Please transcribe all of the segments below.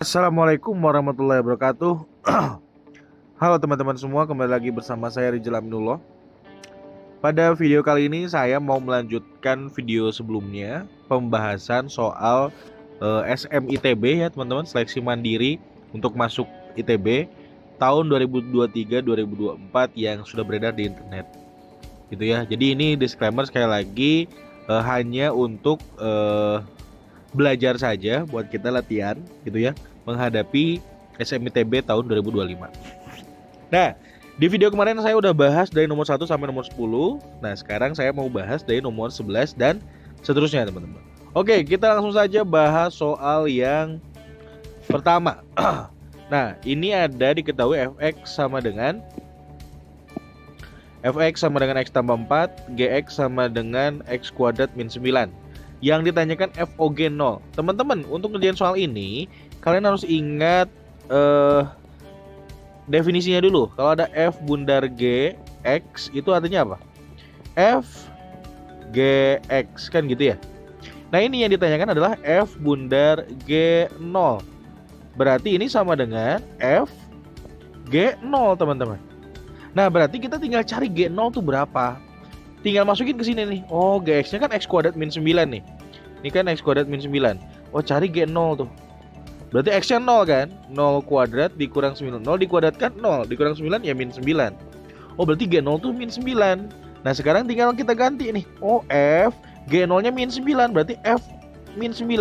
Assalamualaikum warahmatullahi wabarakatuh. Halo teman-teman semua, kembali lagi bersama saya Rizal Aminullah. Pada video kali ini saya mau melanjutkan video sebelumnya, pembahasan soal SMITB ya teman-teman, seleksi mandiri untuk masuk ITB tahun 2023-2024 yang sudah beredar di internet. Gitu ya. Jadi ini disclaimer sekali lagi, hanya untuk belajar saja buat kita latihan gitu ya, menghadapi SMITB tahun 2025. Nah, di video kemarin saya udah bahas dari nomor 1 sampai nomor 10. Nah, sekarang saya mau bahas dari nomor 11 dan seterusnya, teman-teman. Oke, kita langsung saja bahas soal yang pertama. Nah, ini ada diketahui fx sama dengan x tambah 4, gx sama dengan x kuadrat min 9. Yang ditanyakan FOG 0. Teman-teman, untuk ngerjain soal ini kalian harus ingat definisinya dulu. Kalau ada F bundar G X itu artinya apa? F G X kan gitu ya. Nah, ini yang ditanyakan adalah F bundar G 0. Berarti ini sama dengan F G 0, teman-teman. Nah, berarti kita tinggal cari G 0 tuh berapa. Tinggal masukin ke sini nih. Oh, Gx-nya kan x kuadrat min 9 nih. Ini kan x kuadrat min 9. Oh, cari G 0 tuh. Berarti x-nya 0 kan? 0 kuadrat dikurang 9. 0 dikuadratkan 0 dikurang 9 ya min 9. Oh, berarti G 0 tuh min 9. Nah, sekarang tinggal kita ganti nih. Oh, F G 0-nya min 9. Berarti F min 9.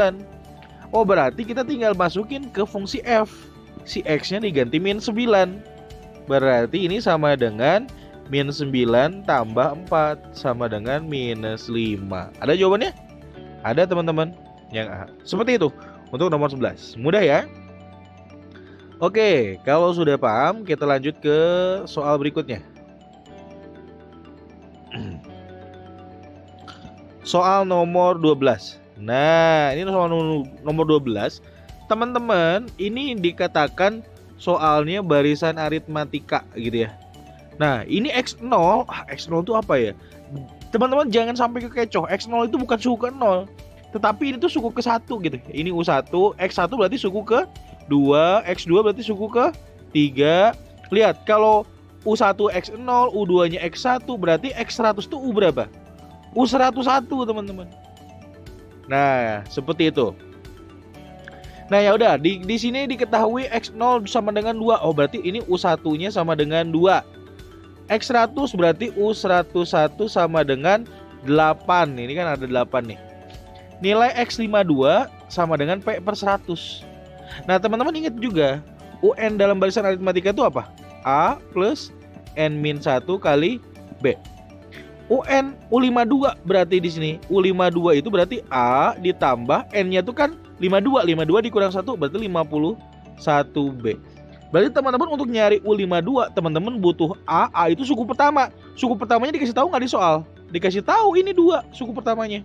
Oh, berarti kita tinggal masukin ke fungsi F. Si X-nya diganti min 9. Berarti ini sama dengan min 9 tambah 4 sama dengan minus 5. Ada jawabannya? Ada, teman-teman. Yang A. Seperti itu. Untuk nomor 11. Mudah ya? Oke, kalau sudah paham, kita lanjut ke soal berikutnya. Soal nomor 12. Nah, ini soal nomor 12. Teman-teman, ini dikatakan soalnya barisan aritmatika gitu ya. Nah, ini X0. X0 itu apa ya? Teman-teman jangan sampai kekecoh. X0 itu bukan suku ke 0. Tetapi ini tuh suku ke 1 gitu. Ini U1, X1 berarti suku ke 2, X2 berarti suku ke 3. Lihat, kalau U1 X0, U2-nya X1 berarti X100 itu U berapa? U101, teman-teman. Nah, seperti itu. Nah, ya udah, di sini diketahui X0 sama dengan 2. Oh, berarti ini U1-nya sama dengan 2. X100 berarti U101 sama dengan 8. Ini kan ada 8 nih. Nilai X52 sama dengan P per 100. Nah, teman-teman ingat juga, UN dalam barisan aritmatika itu apa? A plus N min 1 kali B. UN U52 berarti di sini. U52 itu berarti A ditambah N-nya itu kan 52. 52 dikurang 1 berarti 51B. Berarti teman-teman untuk nyari U52, teman-teman butuh A. A itu suku pertama. Suku pertamanya dikasih tahu nggak di soal? Dikasih tahu ini 2 suku pertamanya.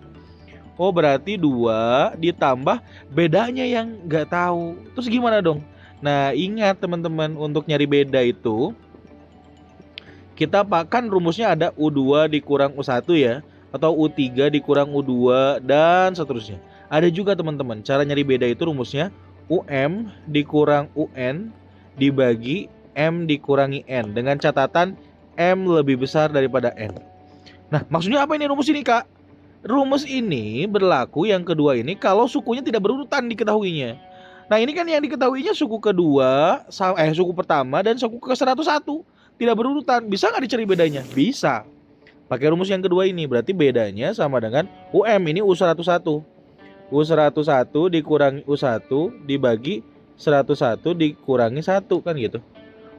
Oh, berarti 2 ditambah bedanya yang nggak tahu. Terus gimana dong? Nah, ingat teman-teman, untuk nyari beda itu kita kan rumusnya ada U2 dikurang U1 ya, atau U3 dikurang U2 dan seterusnya. Ada juga teman-teman, cara nyari beda itu rumusnya UM dikurang UN dibagi M dikurangi N, dengan catatan M lebih besar daripada N. Nah, maksudnya apa ini rumus ini, Kak? Rumus ini berlaku yang kedua ini kalau sukunya tidak berurutan diketahuinya. Nah, ini kan yang diketahuinya suku kedua, suku pertama dan suku ke 101. Tidak berurutan. Bisa nggak dicari bedanya? Bisa. Pakai rumus yang kedua ini. Berarti bedanya sama dengan UM ini U101. U101 dikurangi U1 dibagi 101 dikurangi 1 kan gitu.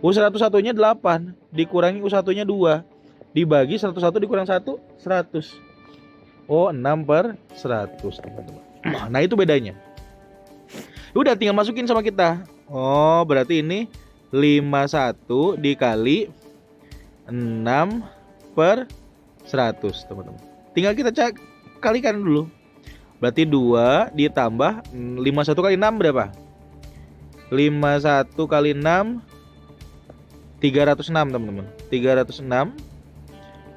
U101-nya 8 dikurangi U1-nya 2 dibagi 101 dikurang 1, 100. Oh, 6 per 100, teman-teman. Nah, itu bedanya. Udah tinggal masukin sama kita. Oh, berarti ini 51 dikali 6 per 100, teman-teman. Tinggal kita kalikan dulu. Berarti 2 ditambah 51 kali 6 berapa? 51 kali 6 306, teman-teman. 306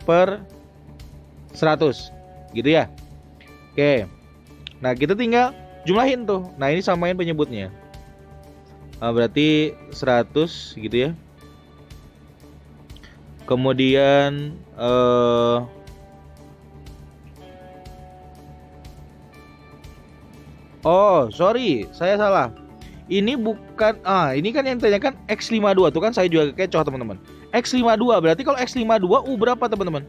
per 100. Gitu ya. Oke. Nah, kita tinggal jumlahin tuh. Nah, ini samain penyebutnya. Berarti 100 gitu ya. Kemudian oh sorry, saya salah. Ini bukan, ini kan yang ditanyakan X52 tuh kan, saya juga kecoh teman-teman. X52 berarti kalau X52 U berapa teman-teman?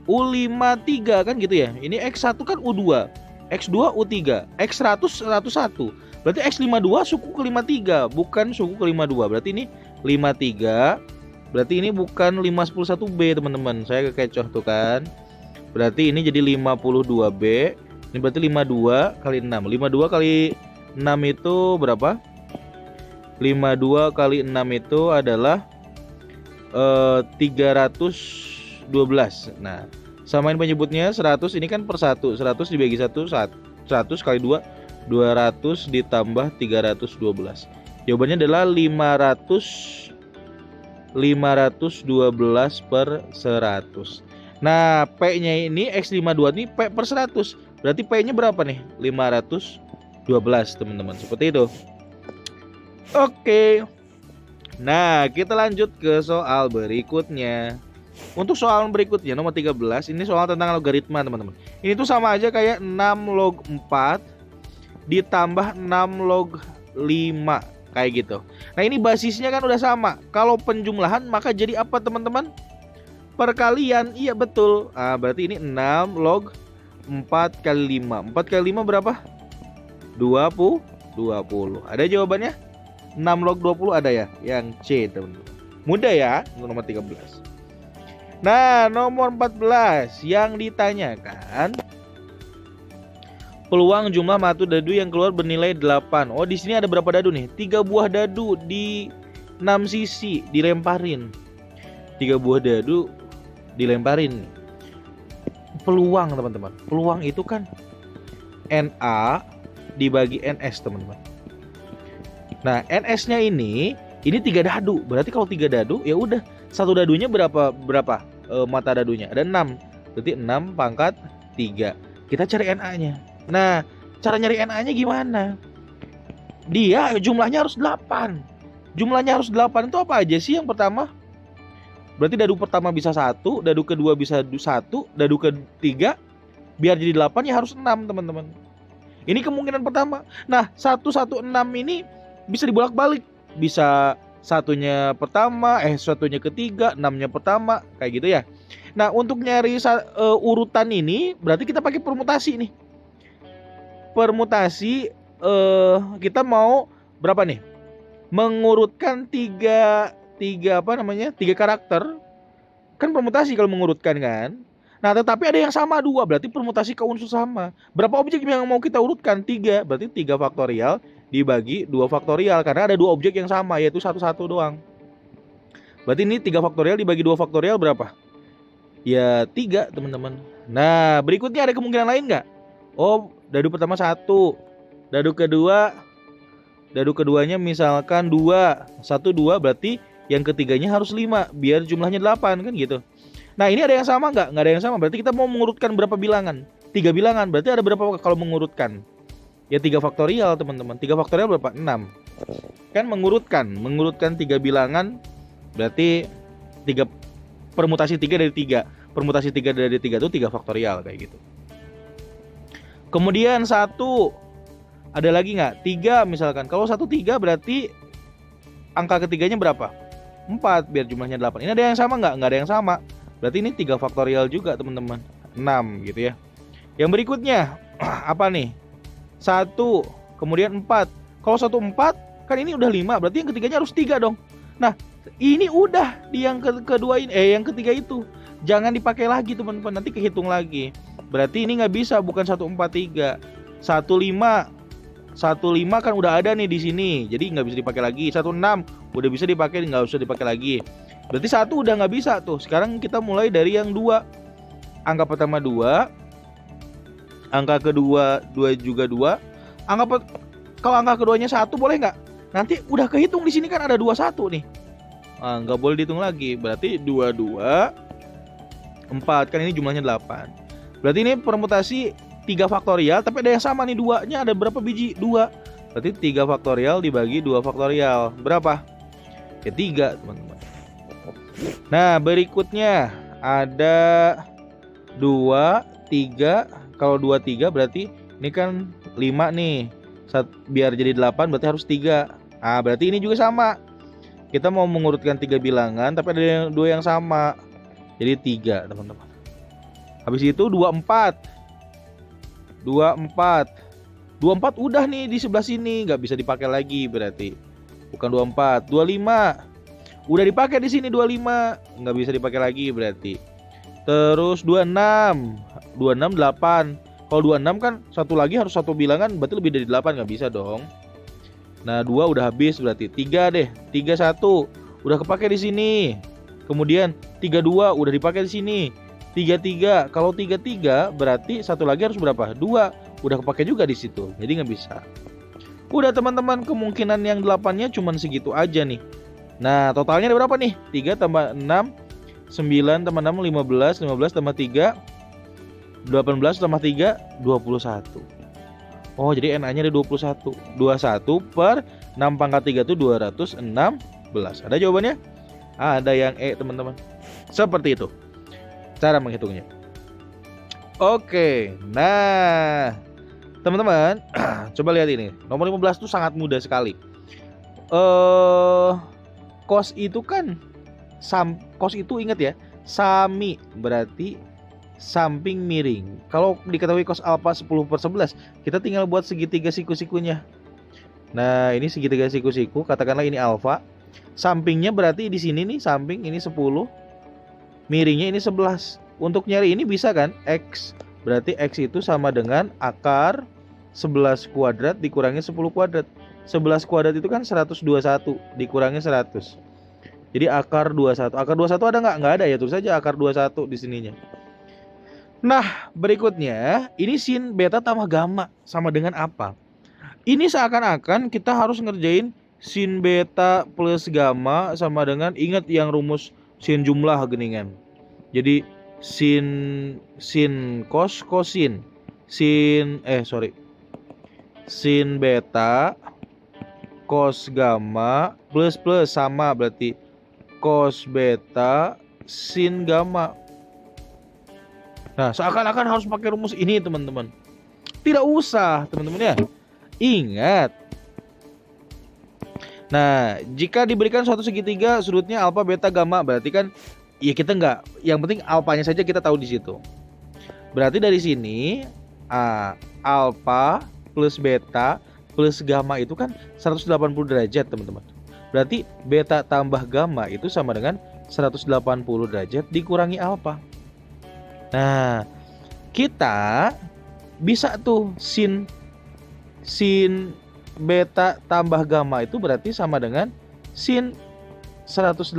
U53 kan gitu ya. Ini X1 kan U2, X2 U3, X100 101. Berarti X52 suku ke-53, bukan suku ke-52. Berarti ini 53. Berarti ini bukan 511B teman-teman. Saya kecoh tuh kan. Berarti ini jadi 52B. Ini berarti 52 kali 6. 52 kali 6 itu berapa? 52 kali 6 itu adalah 312. Nah, samain penyebutnya 100, ini kan per 1. 100 dibagi 1 100 kali 2 200 ditambah 312. Jawabannya adalah 512 per 100. Nah, P-nya ini X52 ini P per 100. Berarti P-nya berapa nih? 512 teman-teman. Seperti itu. Oke. Nah, kita lanjut ke soal berikutnya. Untuk soal berikutnya nomor 13, ini soal tentang logaritma teman-teman. Ini tuh sama aja kayak 6 log 4 ditambah 6 log 5 kayak gitu. Nah, ini basisnya kan udah sama. Kalau penjumlahan maka jadi apa teman-teman? Perkalian. Iya betul. Berarti ini 6 log 4 kali 5. 4 kali 5 berapa? 20. Ada jawabannya? 6 log 20 ada ya? Yang C teman-teman. Mudah ya untuk nomor 13. Nah, nomor 14 yang ditanyakan peluang jumlah matu dadu yang keluar bernilai 8. Oh, di sini ada berapa dadu nih? 3 buah dadu di 6 sisi dilemparin. 3 buah dadu dilemparin. Peluang teman-teman. Peluang itu kan NA dibagi NS teman-teman. Nah, NS-nya ini 3 dadu. Berarti kalau 3 dadu ya udah, satu dadunya berapa mata dadunya? Ada 6. Berarti 6 pangkat 3. Kita cari NA-nya. Nah, cara nyari NA-nya gimana? Dia jumlahnya harus 8. Jumlahnya harus 8 itu apa aja sih? Yang pertama, berarti dadu pertama bisa 1, dadu kedua bisa 1, dadu ketiga biar jadi 8 ya harus 6 teman-teman. Ini kemungkinan pertama. Nah, 116 ini bisa dibolak-balik. Bisa satunya pertama, satunya ketiga, 6-nya pertama, kayak gitu ya. Nah, untuk nyari urutan ini berarti kita pakai permutasi nih. Permutasi kita mau berapa nih? Mengurutkan tiga karakter. Kan permutasi kalau mengurutkan kan. Nah, tetapi ada yang sama 2, berarti permutasi ke unsur sama. Berapa objek yang mau kita urutkan? 3, berarti 3 faktorial dibagi 2 faktorial. Karena ada 2 objek yang sama, yaitu 1 doang. Berarti ini 3 faktorial dibagi 2 faktorial berapa? Ya 3 teman-teman. Nah, berikutnya ada kemungkinan lain nggak? Oh, dadu pertama 1, dadu keduanya misalkan 2, 1 2, berarti yang ketiganya harus 5 biar jumlahnya 8 kan gitu. Nah, ini ada yang sama nggak? Nggak ada yang sama. Berarti kita mau mengurutkan berapa bilangan? 3 bilangan. Berarti ada berapa kalau mengurutkan? Ya 3 faktorial teman-teman. 3 faktorial berapa? 6. Kan mengurutkan 3 bilangan berarti 3 permutasi 3 dari 3. Permutasi 3 dari 3 itu 3 faktorial kayak gitu. Kemudian 1 ada lagi nggak? 3 misalkan. Kalau 1 3 berarti angka ketiganya berapa? 4 biar jumlahnya 8. Ini ada yang sama nggak? Nggak ada yang sama. Berarti ini 3 faktorial juga teman-teman. 6 gitu ya. Yang berikutnya apa nih? 1 kemudian 4. Kalau 1 4 kan ini udah 5, berarti yang ketiganya harus 3 dong. Nah, ini udah di yang kedua ini, yang ketiga itu. Jangan dipakai lagi teman-teman, nanti kehitung lagi. Berarti ini nggak bisa, bukan 1 4 3. 1 5 kan udah ada nih di sini, jadi nggak bisa dipakai lagi. 1 6 udah bisa dipakai, nggak usah dipakai lagi. Berarti 1 udah nggak bisa tuh. Sekarang kita mulai dari yang 2. Angka pertama 2, angka kedua 2 juga 2. Kalau angka keduanya 1 boleh nggak? Nanti udah kehitung di sini kan ada 21 nih. Nggak boleh dihitung lagi. Berarti 2 2 4 kan ini jumlahnya 8. Berarti ini permutasi 3 faktorial, tapi ada yang sama nih 2-nya ada berapa biji? 2. Berarti 3 faktorial dibagi 2 faktorial. Berapa? Ya 3 teman-teman. Nah berikutnya ada 2, 3. Kalau 2, 3 berarti ini kan 5 nih. Biar jadi 8 berarti harus 3. Nah berarti ini juga sama. Kita mau mengurutkan 3 bilangan tapi ada 2 yang sama. Jadi 3 teman-teman. Habis itu 24. 24 udah nih di sebelah sini, nggak bisa dipakai lagi berarti. Bukan 24, 25. Udah dipakai di sini 25, nggak bisa dipakai lagi berarti. Terus 26, 8. Kalau 26 kan satu lagi harus satu bilangan, berarti lebih dari 8, nggak bisa dong. Nah 2 udah habis berarti. 3 deh, 31 udah kepake di sini. Kemudian 32 udah dipakai di sini. 33, kalau 33 berarti satu lagi harus berapa? 2. Udah kepake juga di situ, jadi nggak bisa. Udah teman-teman, kemungkinan yang 8-nya cuman segitu aja nih. Nah totalnya ada berapa nih? 3 tambah 6, 9 tambah 6, 15, 15 tambah 3, 18 tambah 3, 21. Oh jadi NA-nya ada 21. 21 per 6 pangkat 3 itu 216. Ada jawabannya? Ada yang E teman-teman. Seperti itu cara menghitungnya. Oke, nah teman-teman, coba lihat ini. Nomor 15 itu sangat mudah sekali. Cos itu kan cos itu ingat ya, sami berarti samping miring. Kalau diketahui cos alfa 10/11, kita tinggal buat segitiga siku-sikunya. Nah, ini segitiga siku-siku, katakanlah ini alfa. Sampingnya berarti di sini nih, samping ini 10, miringnya ini 11. Untuk nyari ini bisa kan? X. Berarti X itu sama dengan akar 11 kuadrat dikurangi 10 kuadrat. 11 kuadrat itu kan 121 dikurangi 100. Jadi akar 21. Akar 21 ada nggak? Nggak ada ya, tulis saja akar 21 di sininya. Nah berikutnya, ini sin beta tambah gamma sama dengan apa? Ini seakan-akan kita harus ngerjain sin beta plus gamma sama dengan, ingat yang rumus sin jumlah geningan. Jadi sin cos kosin sin beta cos gamma plus sama berarti cos beta sin gamma. Nah seakan-akan harus pakai rumus ini teman-teman. Tidak usah teman-teman ya. Ingat. Nah jika diberikan suatu segitiga sudutnya alfa beta gamma, berarti kan ya kita enggak, yang penting alfanya saja kita tahu di situ. Berarti dari sini alfa plus beta plus gamma itu kan 180 derajat teman-teman. Berarti beta tambah gamma itu sama dengan 180 derajat dikurangi alfa. Nah kita bisa tuh sin beta tambah gamma itu berarti sama dengan sin 180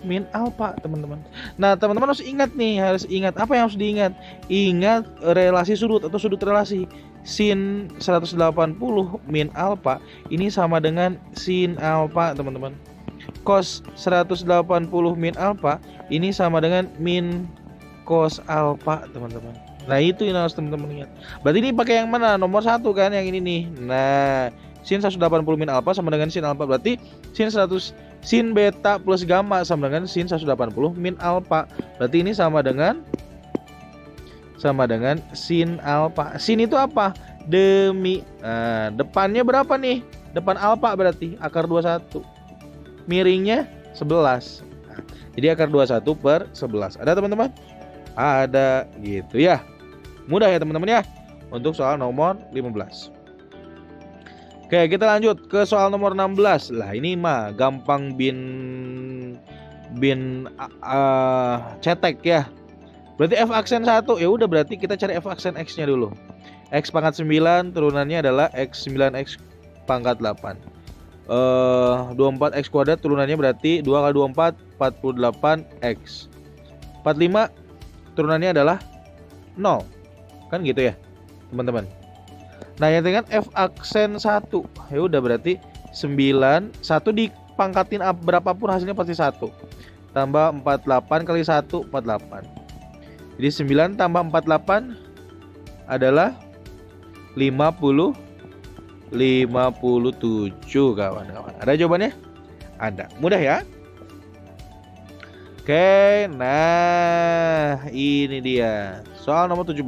min alfa teman-teman. Nah teman-teman harus ingat nih, harus ingat apa yang harus diingat. Ingat relasi sudut atau sudut relasi. Sin 180 min alfa ini sama dengan sin alfa teman-teman. Cos 180 min alfa ini sama dengan min cos alfa teman-teman. Nah itu yang harus teman-teman ingat. Berarti ini pakai yang mana? Nomor 1 kan, yang ini nih. Nah sin 180 min alfa sama dengan sin alfa, berarti sin beta plus gamma sama dengan sin 180 min alfa. Berarti ini sama dengan sin alfa. Sin itu apa? Demi. Nah, depannya berapa nih? Depan alfa berarti akar 21. Miringnya 11. Nah, jadi akar 21 per 11. Ada teman-teman? Ada gitu ya. Mudah ya teman-teman ya untuk soal nomor 15. Oke, kita lanjut ke soal nomor 16. Lah ini mah gampang bin cetek ya. Berarti F aksen 1. Ya udah berarti kita cari F aksen X-nya dulu. X pangkat 9 turunannya adalah X 9X pangkat 8. 24X kuadrat turunannya berarti 2 kali 24 48X. 45 turunannya adalah 0. Kan gitu ya teman-teman. Nah yang dengan F aksen 1. Ya udah berarti 9 1 dipangkatin berapapun hasilnya pasti 1. Tambah 48 kali 1 48. Jadi 9 tambah 48 adalah 53. kawan-kawan. Ada jawabannya? Ada. Mudah ya? Oke, nah ini dia soal nomor 17.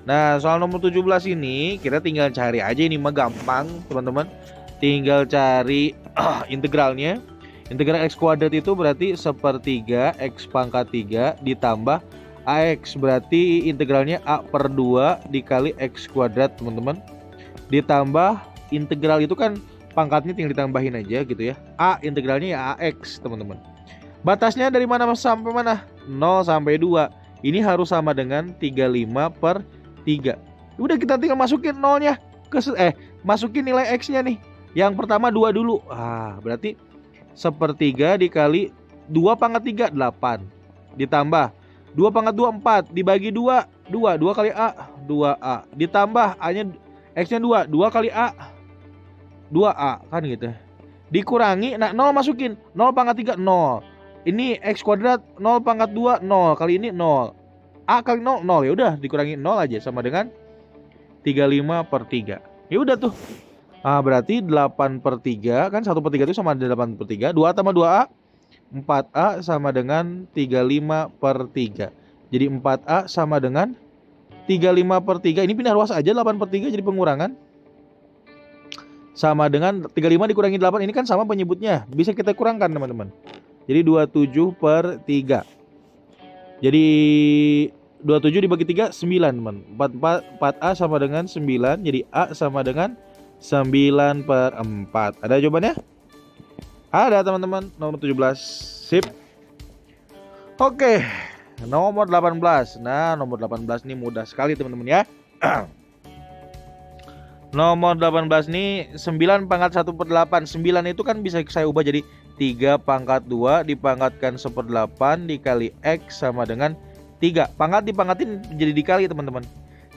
Nah, soal nomor 17 ini kita tinggal cari aja, ini mah gampang teman-teman. Tinggal cari integralnya. Integral x kuadrat itu berarti 1/3 x pangkat 3 ditambah ax, berarti integralnya a per 2 dikali x kuadrat teman-teman. Ditambah integral itu kan pangkatnya tinggal ditambahin aja gitu ya. A integralnya ya ax teman-teman. Batasnya dari mana sampai mana? 0 sampai 2. Ini harus sama dengan 35/3. Udah kita tinggal masukin nolnya masukin nilai x-nya nih. Yang pertama 2 dulu. Berarti 1/3 dikali 2 pangkat 3 8. Ditambah 2 pangkat 2 4 dibagi 2 2 kali a 2a. Ditambah a-nya x-nya 2 kali a 2a kan gitu. Dikurangi 0 masukin 0 pangkat 3 0. Ini x kuadrat 0 pangkat 2 0, kali ini 0. A kali 0 0, ya udah dikurangi 0 aja sama dengan 35/3. Ya udah tuh. Berarti 8/3 kan 1/3 itu sama dengan 8/3. 2 tambah 2a 4a sama dengan 35/3. Jadi 4a sama dengan 35/3. Ini pindah ruas aja, 8/3 jadi pengurangan. Sama dengan 35 dikurangi 8, ini kan sama penyebutnya. Bisa kita kurangkan teman-teman. Jadi 27/3. Jadi 27 dibagi 3 9 teman. 4a sama dengan 9. Jadi a sama dengan 9/4. Ada jawabannya? Ada teman-teman. Nomor 17. Sip. Oke. Nomor 18. Nah, nomor 18 ini mudah sekali teman-teman ya. Nomor 18 ini 9 pangkat 1/8. 9 itu kan bisa saya ubah jadi 3 pangkat 2 dipangkatkan 1/8 dikali x sama dengan 3. Pangkat dipangkatin jadi dikali teman-teman.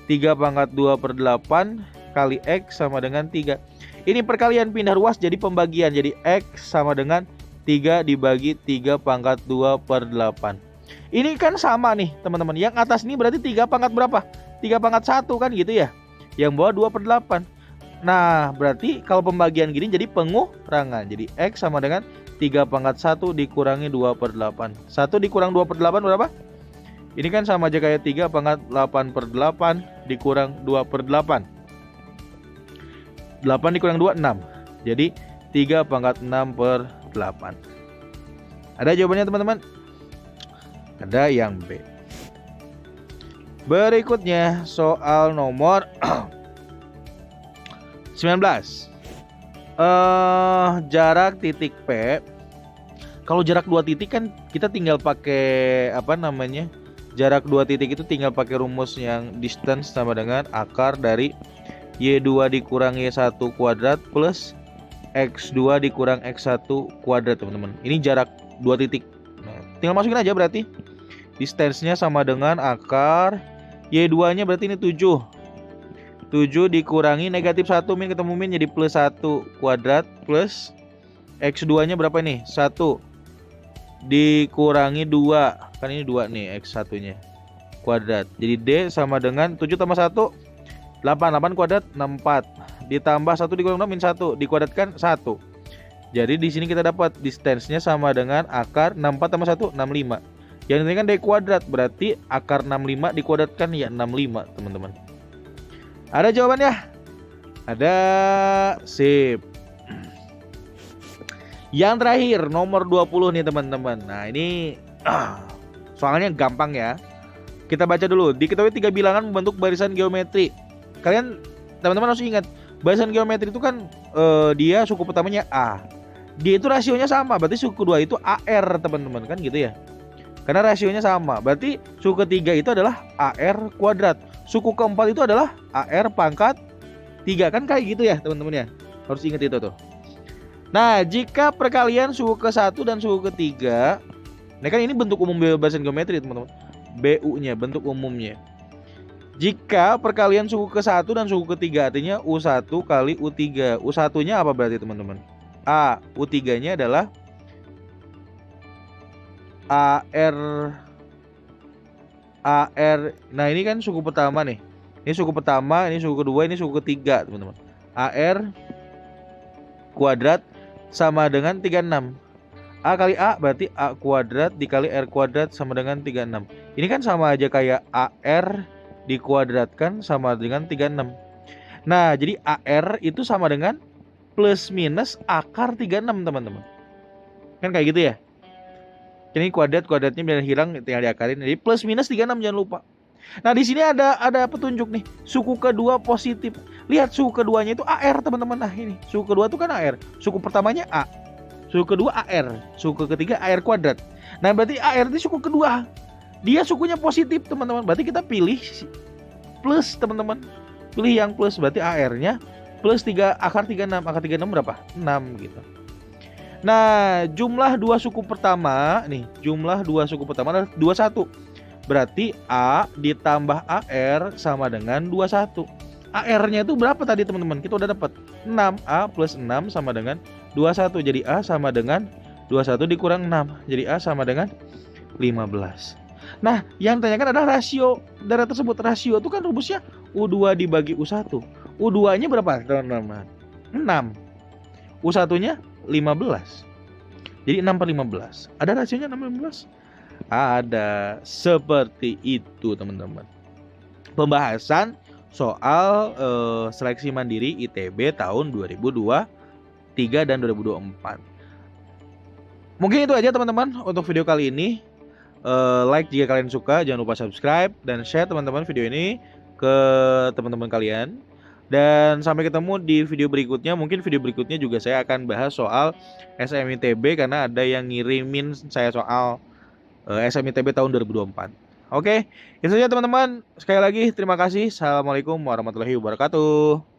3 pangkat 2/8 kali x sama dengan 3. Ini perkalian pindah ruas jadi pembagian. Jadi x sama dengan 3 dibagi 3 pangkat 2/8. Ini kan sama nih teman-teman. Yang atas ini berarti 3 pangkat berapa? 3 pangkat 1 kan gitu ya. Yang bawah 2/8. Nah berarti kalau pembagian gini jadi pengurangan. Jadi x sama dengan 3 pangkat 1 dikurangi 2/8. 1 dikurang 2/8 berapa? Ini kan sama aja kayak 3 pangkat 8/8 dikurang 2/8. 8 dikurang 2 6. Jadi 3 pangkat 6/8. Ada jawabannya teman-teman? Ada yang B. Berikutnya soal nomor 19. Jarak titik P. Kalau jarak 2 titik kan kita tinggal pakai jarak 2 titik itu tinggal pakai rumus yang distance sama dengan akar dari Y2 dikurang Y1 kuadrat plus X2 dikurang X1 kuadrat teman-teman. Ini jarak 2 titik. Nah, tinggal masukin aja berarti. Distance-nya sama dengan akar Y2 nya berarti ini 7. 7 dikurangi negatif 1 min ketemu min jadi plus 1 kuadrat plus X2 nya berapa nih? 1 dikurangi 2. Kan ini 2 nih X1 nya kuadrat. Jadi D sama dengan 7 tambah 1 8. 8 kuadrat 64. Ditambah 1 dikurangi 6 min 1 dikuadratkan 1. Jadi di sini kita dapat distance-nya sama dengan akar 64 tambah 1 65. Yang ini kan D kuadrat, berarti akar 65 dikuadratkan ya 65 teman-teman. Ada jawabannya? Ada. Sip. Yang terakhir nomor 20 nih teman-teman. Nah ini soalnya gampang ya. Kita baca dulu. Diketahui 3 bilangan membentuk barisan geometri. Kalian teman-teman harus ingat, barisan geometri itu kan dia suku pertamanya A. Dia itu rasionya sama, berarti suku kedua itu AR teman-teman kan gitu ya. Karena rasionya sama, berarti suku ketiga itu adalah AR kuadrat. Suku keempat itu adalah AR pangkat 3 kan kayak gitu ya teman-teman ya. Harus ingat itu tuh. Nah jika perkalian suku ke-1 dan suku ketiga, nah kan ini bentuk umum barisan geometri teman-teman. BU nya bentuk umumnya. Jika perkalian suku ke-1 dan suku ketiga artinya U1 kali U3. U1 nya apa berarti teman-teman? A. U3 nya adalah AR. Nah ini kan suku pertama nih. Ini suku pertama, ini suku kedua, ini suku ketiga teman-teman. AR kuadrat sama dengan 36. A kali A berarti A kuadrat dikali R kuadrat sama dengan 36. Ini kan sama aja kayak AR dikuadratkan sama dengan 36. Nah, jadi AR itu sama dengan plus minus akar 36, teman-teman. Kan kayak gitu ya. Ini kuadratnya biar hilang tinggal diakarin. Jadi plus minus 36 jangan lupa. Nah, di sini ada petunjuk nih. Suku kedua positif. Lihat suku keduanya itu AR, teman-teman. Nah, ini suku kedua itu kan AR. Suku pertamanya A. Suku kedua AR. Suku ketiga AR kuadrat. Nah, berarti AR itu suku kedua. Dia sukunya positif, teman-teman. Berarti kita pilih plus, teman-teman. Pilih yang plus, berarti AR-nya plus 3 akar 36. Akar 36 berapa? 6 gitu. Nah, jumlah dua suku pertama nih, jumlah dua suku pertama adalah 21. Berarti A ditambah AR sama dengan 21. AR-nya itu berapa tadi, teman-teman? Kita udah dapat 6. A plus 6 sama dengan 21. Jadi A sama dengan 21 dikurang 6. Jadi A sama dengan 15. Nah, yang ditanyakan adalah rasio darah tersebut. Rasio itu kan rumusnya U2 dibagi U1. U2-nya berapa, teman-teman? 6. U1-nya 15. Jadi 6/15. Ada rasionya 6/15? Ada. Seperti itu, teman-teman. Pembahasan soal seleksi mandiri ITB tahun 2023 dan 2024. Mungkin itu aja, teman-teman, untuk video kali ini. Like jika kalian suka, jangan lupa subscribe dan share, teman-teman, video ini ke teman-teman kalian. Dan sampai ketemu di video berikutnya. Mungkin video berikutnya juga saya akan bahas soal SMITB, karena ada yang ngirimin saya soal SMITB tahun 2024. Oke, itu saja, teman-teman. Sekali lagi terima kasih. Assalamualaikum warahmatullahi wabarakatuh.